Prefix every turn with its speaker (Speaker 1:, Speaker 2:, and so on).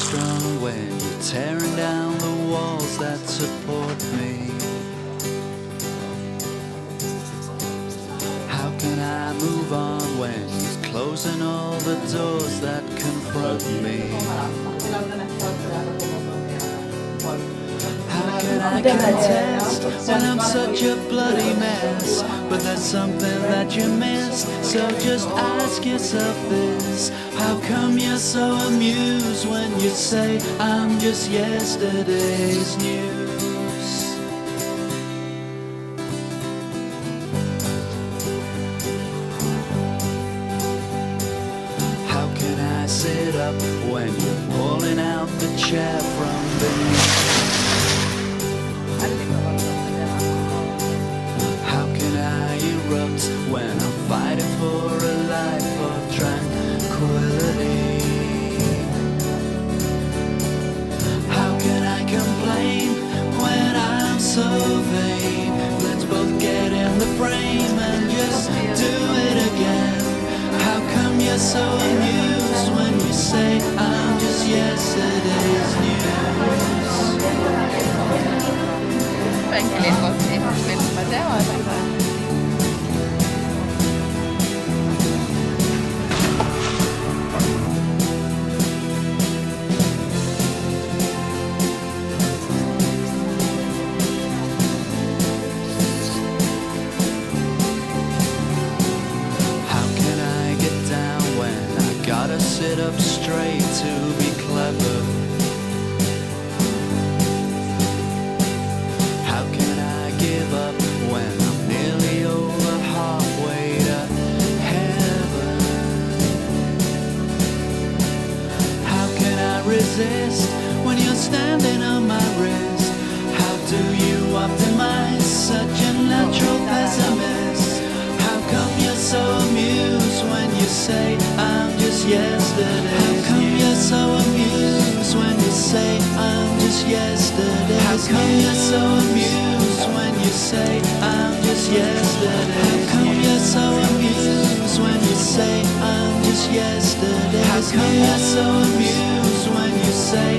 Speaker 1: strong when you're tearing down the walls that support me? How can I move on when he's closing all the doors that confront me? How can I contest when I'm such a bloody mess? But there's something that you missed, so just ask yourself this. How come you're so amused when you say I'm just yesterday's news? How can I sit up when you're pulling out the chair from beneath? How can I erupt when I'm fighting for a life of tranquility? How can I complain when I'm so vain? Let's both get in the frame and just do it again. How come you're so amused when you say I'm just yesterday's news?
Speaker 2: Egentlig godt i forbindelse med det, og jeg tenkte
Speaker 1: How can I get down when I gotta sit up straight to be clever? How can I give up when I'm nearly over halfway to heaven? How can I resist when you're standing on my wrist? How do you optimize such a natural pessimist? How come you're so amused when you say I'm just yesterday's news? How come you're so amused when you say I'm just yesterday's news? How come you're so amused when you say I'm just yesterday's news? How come you're so amused when you say I'm just yesterday's news? How come you're so amused when you say